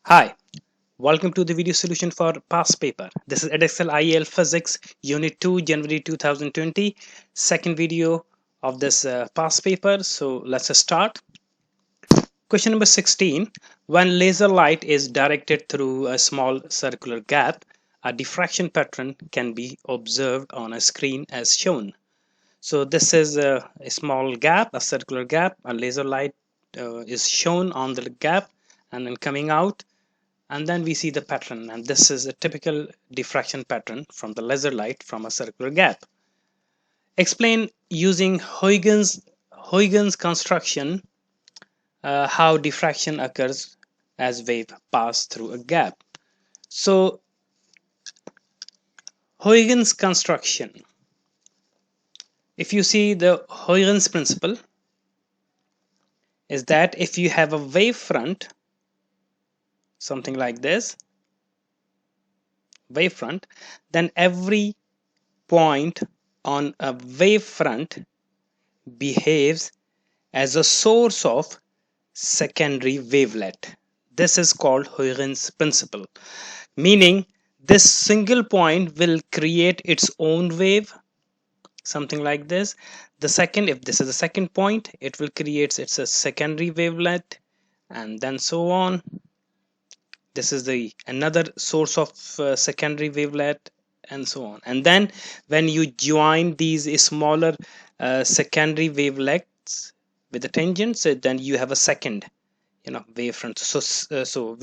Hi, welcome to the video solution for past paper. This is Edexcel IAL Physics Unit 2 January 2020, second video of this past paper. So let's start. Question number 16. When laser light is directed through a small circular gap, a diffraction pattern can be observed on a screen as shown. So this is a small gap, a circular gap, a laser light is shown on the gap and then coming out, and then we see the pattern, and this is a typical diffraction pattern from the laser light from a circular gap. Explain using Huygens construction how diffraction occurs as wave pass through a gap. So Huygens construction, if you see the Huygens principle, is that if you have a wave front, something like this wavefront, then every point on a wavefront behaves as a source of secondary wavelet. This is called Huygens principle, meaning this single point will create its own wave, something like this. The second, if this is the second point, it will create its a secondary wavelet, and then so on. This is the another source of secondary wavelet, and so on. And then when you join these smaller secondary wavelets with the tangents, then you have a second wavefront. So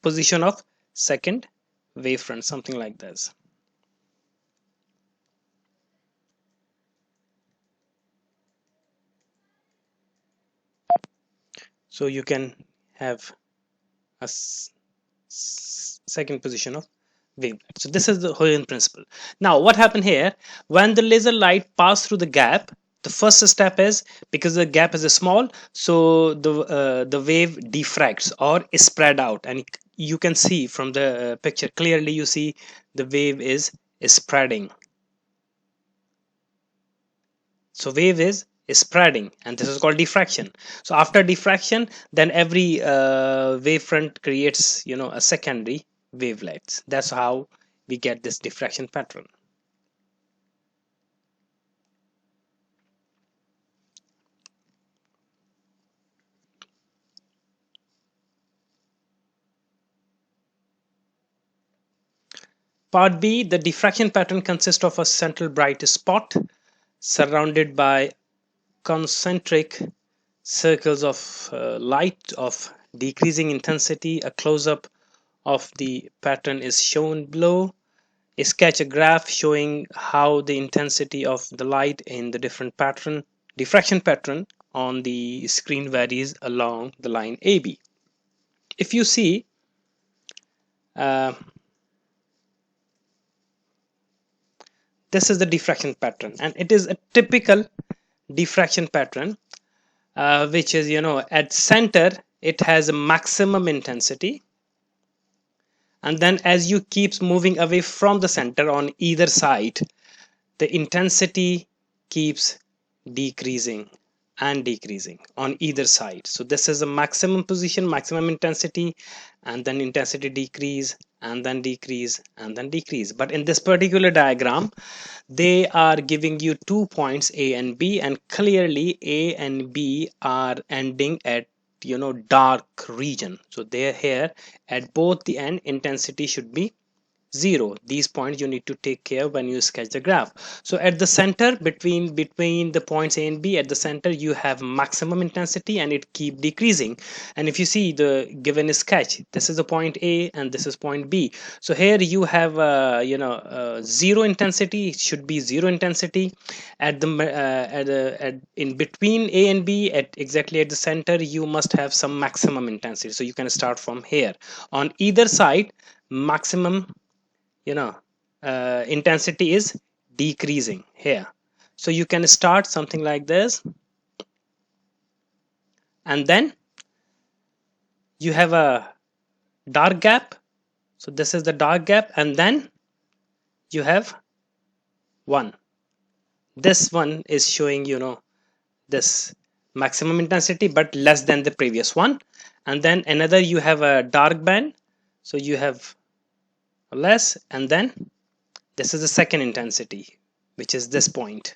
position of second wavefront, something like this. So you can have a second position of wavelet. So this is the Huygens principle. Now what happened here, when the laser light passed through the gap, the first step is, because the gap is small, so the wave diffracts or is spread out, and you can see from the picture clearly, you see the wave is spreading. So wave is spreading, and this is called diffraction. So after diffraction, then every wavefront creates a secondary wavelets. That's how we get this diffraction pattern. Part B, the diffraction pattern consists of a central bright spot surrounded by concentric circles of light of decreasing intensity. A close-up of the pattern is shown below. Sketch a graph showing how the intensity of the light in the different diffraction pattern on the screen varies along the line AB. If you see, this is the diffraction pattern, and it is a typical diffraction pattern, which is, at center it has a maximum intensity, and then as you keep moving away from the center on either side, the intensity keeps decreasing and decreasing on either side. So this is a maximum position, maximum intensity, and then intensity decrease, and then decrease, and then decrease. But in this particular diagram, they are giving you 2 points A and B, and clearly A and B are ending at dark region. So they're here at both the end, intensity should be 0. These points you need to take care when you sketch the graph. So at the center, between the points A and B, at the center you have maximum intensity, and it keep decreasing. And if you see the given sketch, this is the point A and this is point B. So here you have zero intensity. It should be zero intensity at the in between A and B, at exactly at the center you must have some maximum intensity. So you can start from here. On either side, maximum intensity is decreasing here. So you can start something like this, and then you have a dark gap. So this is the dark gap, and then you have one. This one is showing this maximum intensity but less than the previous one. And then another, you have a dark band, so you have less, and then this is the second intensity, which is this point,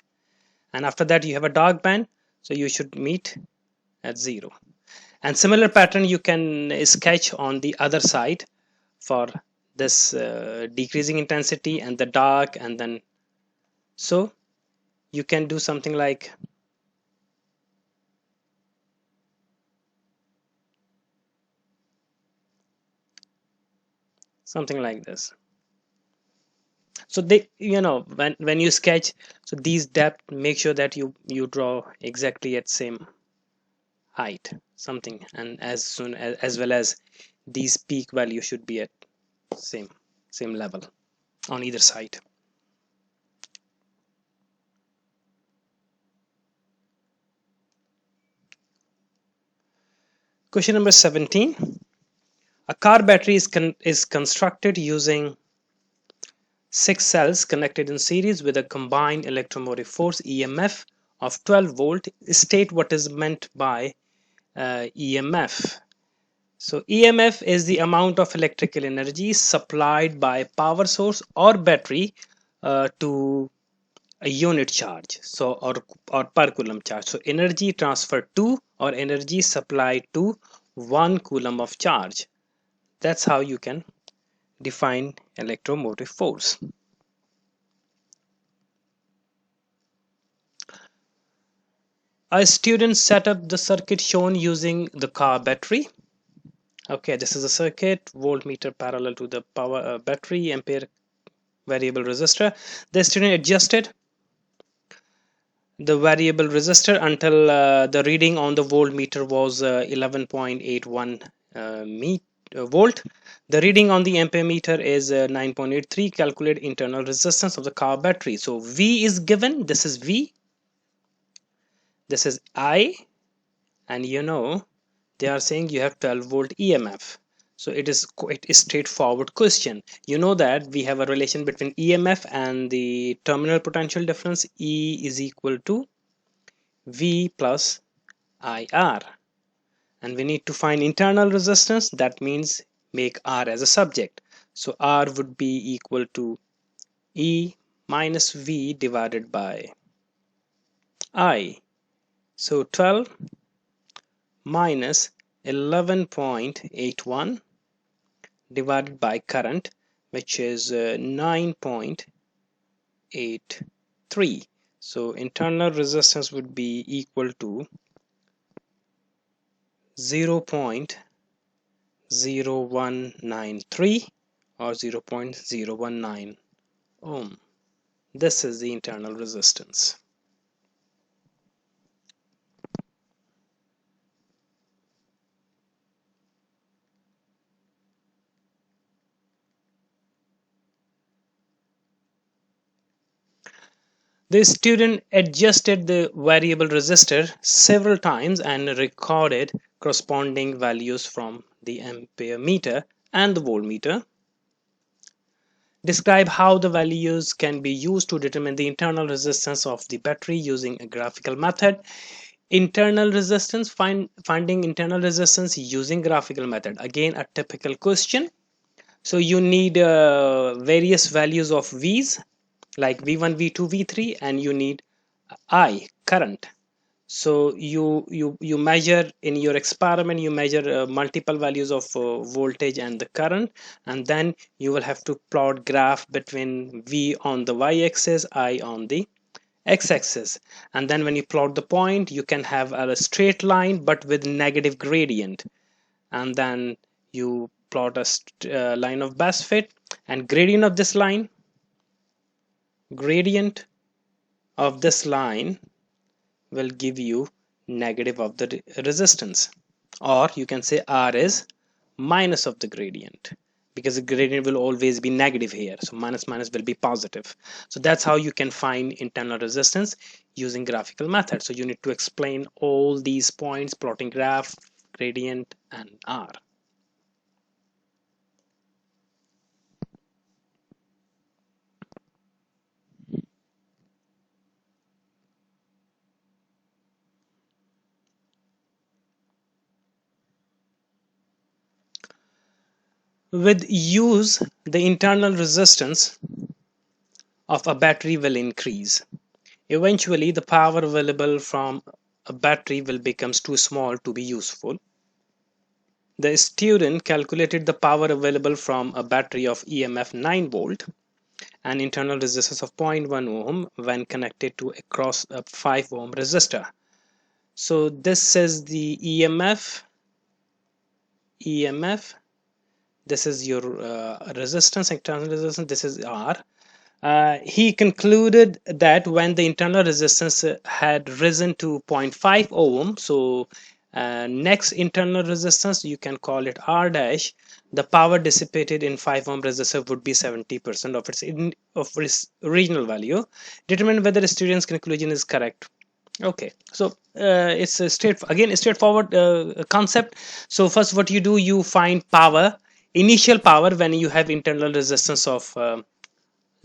and after that you have a dark band, so you should meet at 0. And similar pattern you can sketch on the other side for this decreasing intensity and the dark, and then so you can do something like this. So they, when you sketch, so these depth, make sure that you draw exactly at same height, something, and as well as these peak value should be at same level on either side. Question number 17. A car battery is constructed using 6 cells connected in series with a combined electromotive force EMF of 12 volt. State what is meant by EMF. So EMF is the amount of electrical energy supplied by power source or battery to a unit charge, so or per coulomb charge. So energy transferred to or energy supplied to 1 coulomb of charge. That's how you can define electromotive force. A student set up the circuit shown using the car battery. Okay, this is a circuit, voltmeter parallel to the power battery, ampere variable resistor. The student adjusted the variable resistor until the reading on the voltmeter was 11.81 volt. The reading on the ampere meter is 9.83. Calculate internal resistance of the car battery. So V is given. This is V. This is I. And they are saying you have 12 volt EMF. So it is quite a straightforward question. You know that we have a relation between EMF and the terminal potential difference. E is equal to V plus IR. And we need to find internal resistance. That means make R as a subject. So R would be equal to E minus V divided by I. So 12 minus 11.81 divided by current, which is 9.83. So internal resistance would be equal to 0.0193 or 0.019 ohm. This is the internal resistance. The student adjusted the variable resistor several times and recorded corresponding values from the ampere meter and the voltmeter. Describe how the values can be used to determine the internal resistance of the battery using a graphical method. Internal resistance, finding internal resistance using graphical method. Again, a typical question. So you need various values of V's like V1, V2, V3, and you need I, current. So you measure in your experiment, you measure multiple values of voltage and the current, and then you will have to plot graph between V on the y-axis, I on the x-axis. And then when you plot the point, you can have a straight line but with negative gradient. And then you plot a line of best fit, and gradient of this line will give you negative of the resistance, or you can say R is minus of the gradient, because the gradient will always be negative here, so minus minus will be positive. So that's how you can find internal resistance using graphical method. So you need to explain all these points, plotting graph, gradient, and R. With use, the internal resistance of a battery will increase. Eventually, the power available from a battery will become too small to be useful. The student calculated the power available from a battery of EMF 9 volt and internal resistance of 0.1 ohm when connected to across a 5 ohm resistor. So this is the EMF. This is your resistance, internal resistance. This is R. He concluded that when the internal resistance had risen to zero point 0.5 ohm, so next internal resistance, you can call it R dash, the power dissipated in 5 ohm resistor would be 70% of its original value. Determine whether the student's conclusion is correct. Okay, so it's a straightforward concept. So first, what you do, you find power, initial power when you have internal resistance of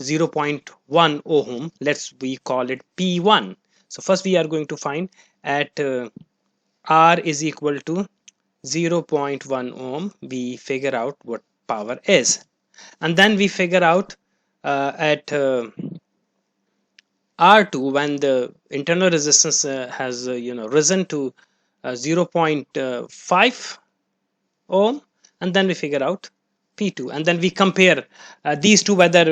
0.1 ohm. We call it P1. So first we are going to find at R is equal to 0.1 ohm. We figure out what power is, and then we figure out at R2 when the internal resistance has risen to 0.5 ohm, and then we figure out P2, and then we compare these two, whether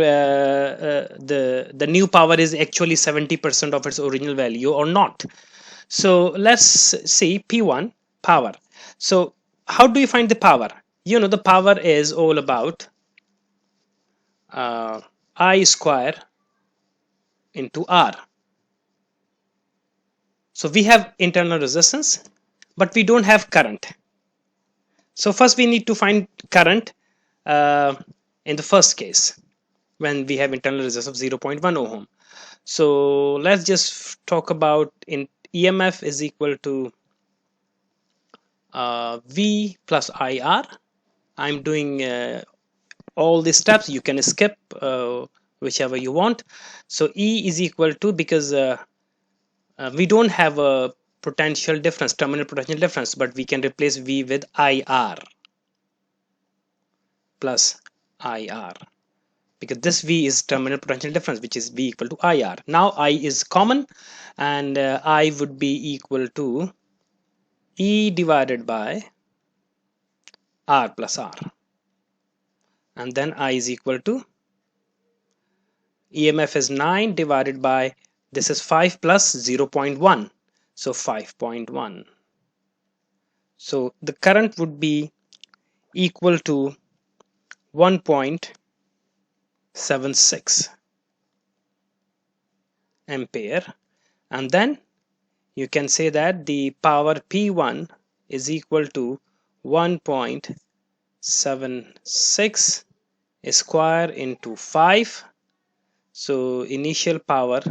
the new power is actually 70% of its original value or not. So let's see P1 power. So how do you find the power? The power is all about I square into R. So we have internal resistance, but we don't have current. So first we need to find current uh, in the first case when we have internal resistance of 0.1 ohm. So let's just talk about in EMF is equal to V plus IR. I'm doing all these steps. You can skip whichever you want. So E is equal to, because we don't have a potential difference, terminal potential difference, but we can replace V with IR plus IR, because this V is terminal potential difference, which is V equal to IR. Now I is common, and I would be equal to E divided by R plus R, and then I is equal to EMF is 9 divided by, this is 5 plus 0.1, so 5.1. So the current would be equal to 1.76 ampere, and then you can say that the power P1 is equal to 1.76 square into 5. So initial power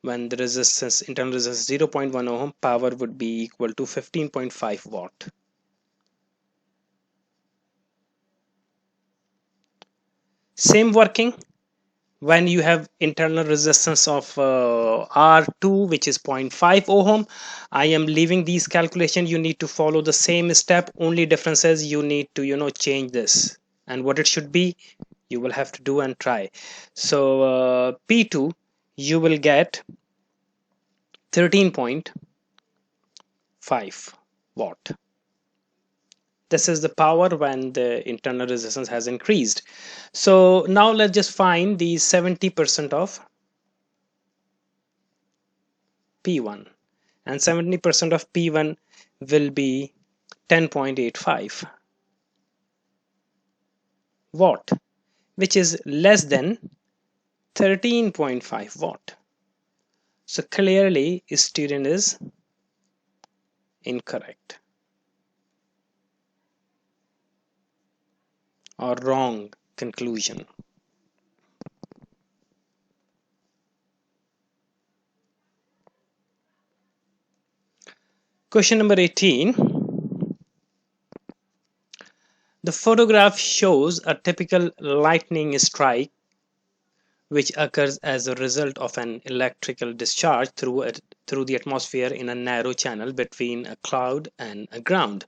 when the resistance, internal resistance 0.1 ohm, power would be equal to 15.5 watt. Same working when you have internal resistance of R2, which is 0.5 ohm. I am leaving these calculation. You need to follow the same step. Only difference is you need to change this, and what it should be you will have to do and try. So P2 you will get 13.5 watt. This is the power when the internal resistance has increased. So now let's just find the 70% of P1, and 70% of P1 will be 10.85 watt, which is less than 13.5 watt. So clearly student is incorrect or wrong conclusion. Question number 18. The photograph shows a typical lightning strike which occurs as a result of an electrical discharge through the atmosphere in a narrow channel between a cloud and a ground.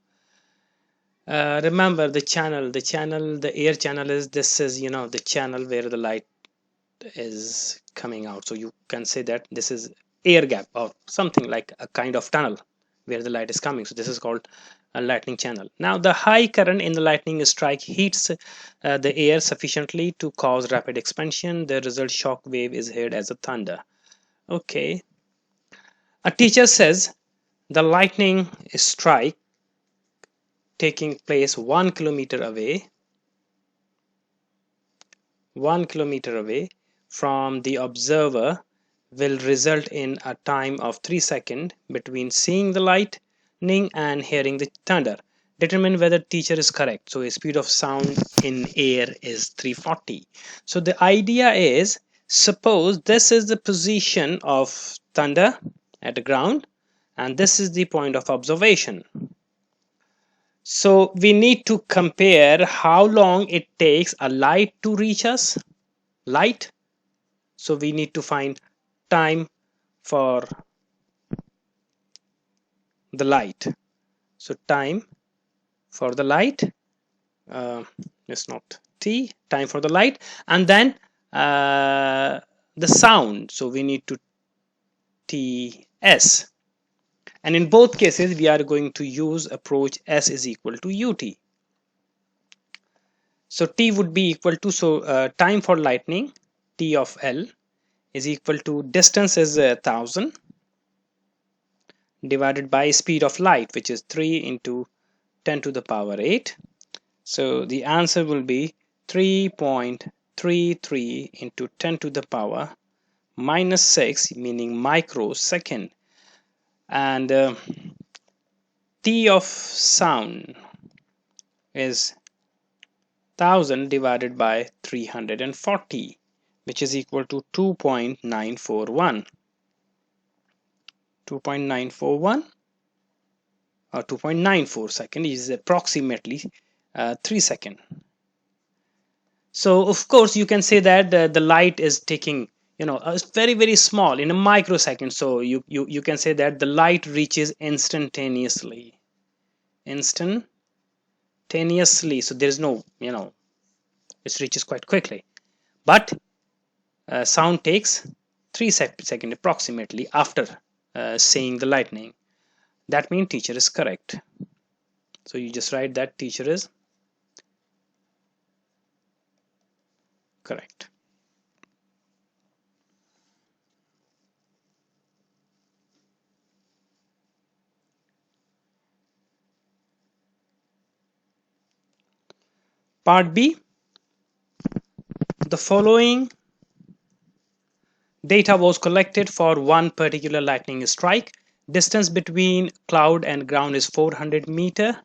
Remember the air channel is, this is the channel where the light is coming out. So you can say that this is air gap or something like a kind of tunnel where the light is coming. So this is called a lightning channel. Now the high current in the lightning strike heats the air sufficiently to cause rapid expansion. The result shock wave is heard as a thunder. Okay, a teacher says the lightning strike taking place 1 kilometer away 1 kilometer away from the observer will result in a time of 3 seconds between seeing the lightning and hearing the thunder. Determine whether teacher is correct. So a speed of sound in air is 340. So the idea is, suppose this is the position of thunder at the ground and this is the point of observation. So we need to compare how long it takes a light to reach us. Light. So we need to find time for the light. So time for the light it's not t, time for the light, and then the sound. So we need to ts, and in both cases we are going to use approach s is equal to ut. So t would be equal to, time for lightning, t of l is equal to, distance is 1000 divided by speed of light, which is 3 into 10 to the power 8. So the answer will be 3.33 into 10 to the power minus 6, meaning microsecond. And t of sound is 1000 divided by 340, which is equal to 2.941. 2.941 or 2.94 second is approximately 3 seconds. So of course you can say that the light is taking, very small, in a microsecond. So you can say that the light reaches instantaneously. So there is no, it reaches quite quickly. But sound takes 3 seconds approximately after seeing the lightning. That means teacher is correct. So you just write that teacher is correct. Part B. The following data was collected for one particular lightning strike. Distance between cloud and ground is 400 meter.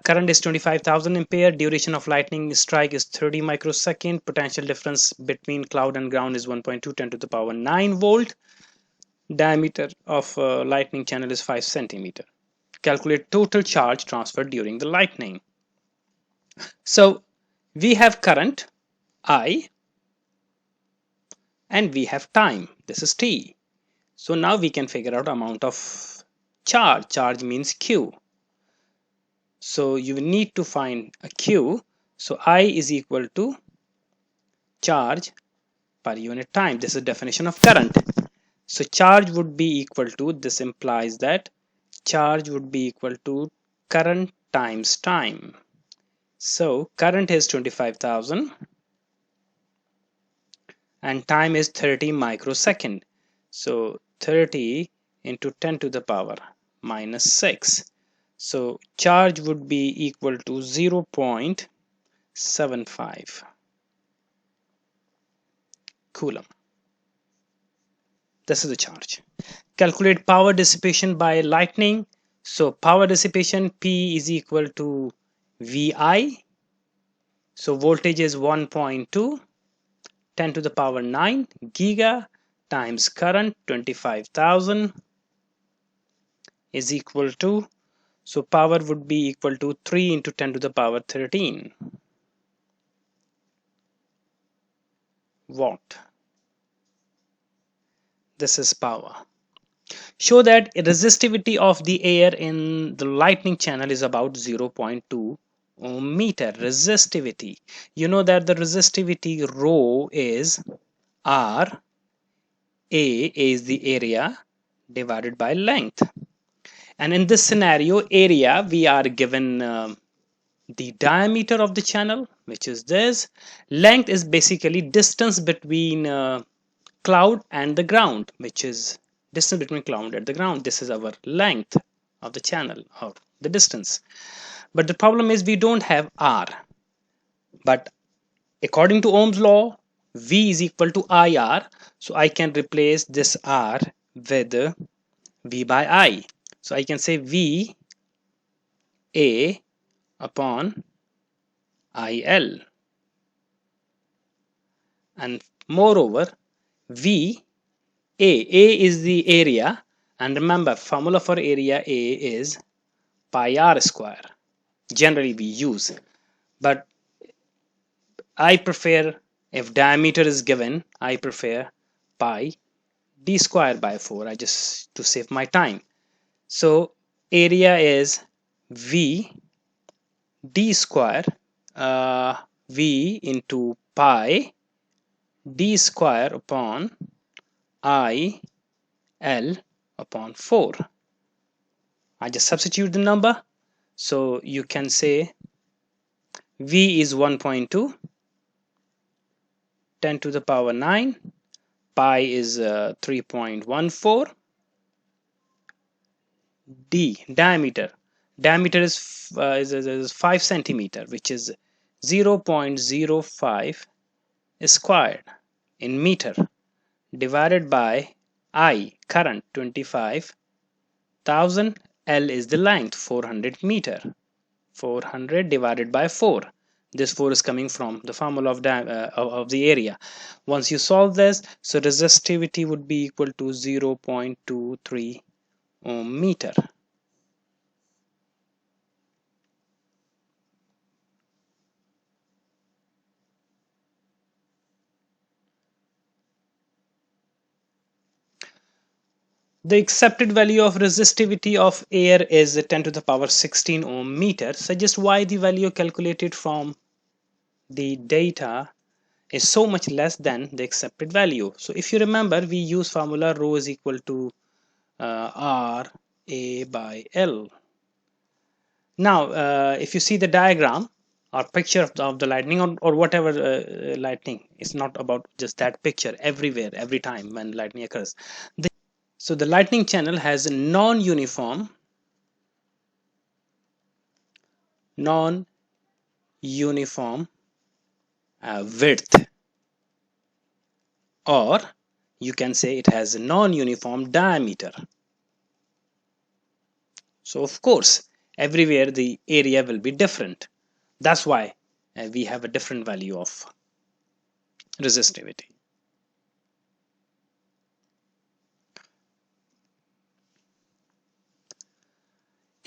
Current is 25,000 ampere. Duration of lightning strike is 30 microsecond. Potential difference between cloud and ground is 1.2 10 to the power 9 volt. Diameter of lightning channel is 5 centimeter. Calculate total charge transferred during the lightning. So we have current I and we have time, this is t. So now we can figure out amount of charge means q. So you need to find a q. So I is equal to charge per unit time. This is definition of current. So charge would be equal to, this implies that charge would be equal to current times time. So current is 25,000 and time is 30 microsecond. So 30 into 10 to the power minus 6. So charge would be equal to 0.75 coulomb. This is the charge. Calculate power dissipation by lightning. So power dissipation, P is equal to VI. So voltage is 1.2 10 to the power 9 giga times current 25,000 is equal to, so power would be equal to 3 into 10 to the power 13 watt. This is power. show that resistivity of the air in the lightning channel is about 0.2 ohm meter. Resistivity, you know that the resistivity rho is r. A is the area divided by length, and in this scenario area we are given the diameter of the channel, which is this. Length is basically distance between cloud and the ground, which is distance between cloud and the ground. This is our length of the channel, or the distance. But the problem is we don't have r. But according to Ohm's law, V is equal to IR. So I can replace this R with V by I. So I can say V A upon IL. And moreover, V A is the area. And remember, formula for area A is pi r square. Generally we use. But I prefer, if diameter is given, I prefer pi d square by 4. I just to save my time. So area is V d square V into pi d square upon I L upon 4. I just substitute the number. So you can say V is 1.2, 10 to the power 9, pi is 3.14, d diameter is 5 centimeter, which is 0.05 squared in meter, divided by I current 25,000. L is the length 400 meter. 400 divided by 4. This 4 is coming from the formula of the area. Once you solve this, so resistivity would be equal to 0.23 ohm meter. The accepted value of resistivity of air is 10 to the power 16 ohm meter. Suggest why the value calculated from the data is so much less than the accepted value. So if you remember, we use formula rho is equal to R A by L. Now if you see the diagram or picture of the lightning, or whatever lightning, it's not about just that picture. Everywhere, every time when lightning occurs, so the lightning channel has a non-uniform width, or you can say it has a non-uniform diameter. So of course everywhere the area will be different. That's why we have a different value of resistivity.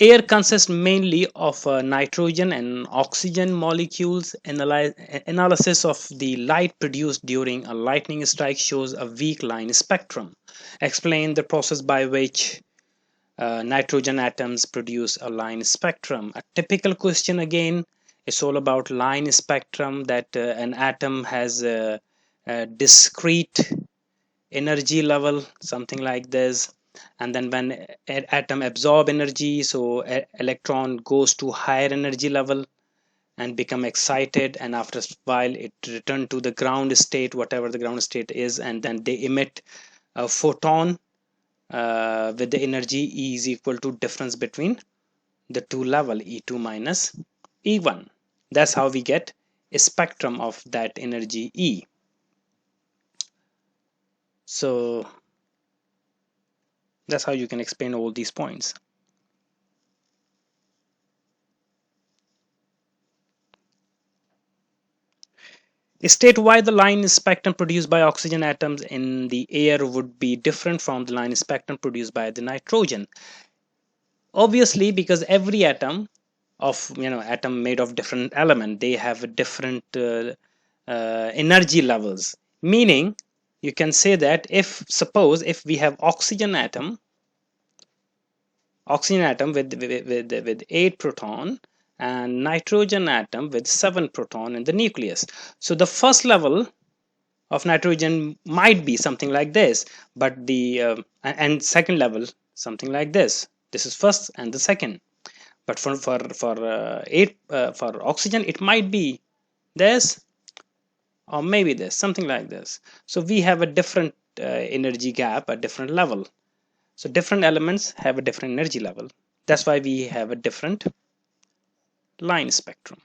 Air consists mainly of nitrogen and oxygen molecules. Analysis of the light produced during a lightning strike shows a weak line spectrum. Explain the process by which nitrogen atoms produce a line spectrum. A typical question again, it's all about line spectrum, that an atom has a discrete energy level, something like this, and then when atom absorb energy, so electron goes to higher energy level and become excited, and after a while it return to the ground state, whatever the ground state is, and then they emit a photon with the energy E is equal to difference between the two level, E2 minus E1. That's how we get a spectrum of that energy E. So that's how you can explain all these points. State why the line spectrum produced by oxygen atoms in the air would be different from the line spectrum produced by the nitrogen. Obviously, because every atom atom made of different element, they have different energy levels. Meaning, you can say that if we have oxygen atom, oxygen atom with 8 proton and nitrogen atom with 7 proton in the nucleus. So the first level of nitrogen might be something like this, but the and second level something like this. This is first and the second. But for oxygen it might be this, or maybe this, something like this. So we have a different energy gap at different level. So different elements have a different energy level. That's why we have a different line spectrum.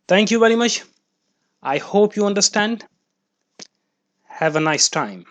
Thank you very much. I hope you understand. Have a nice time.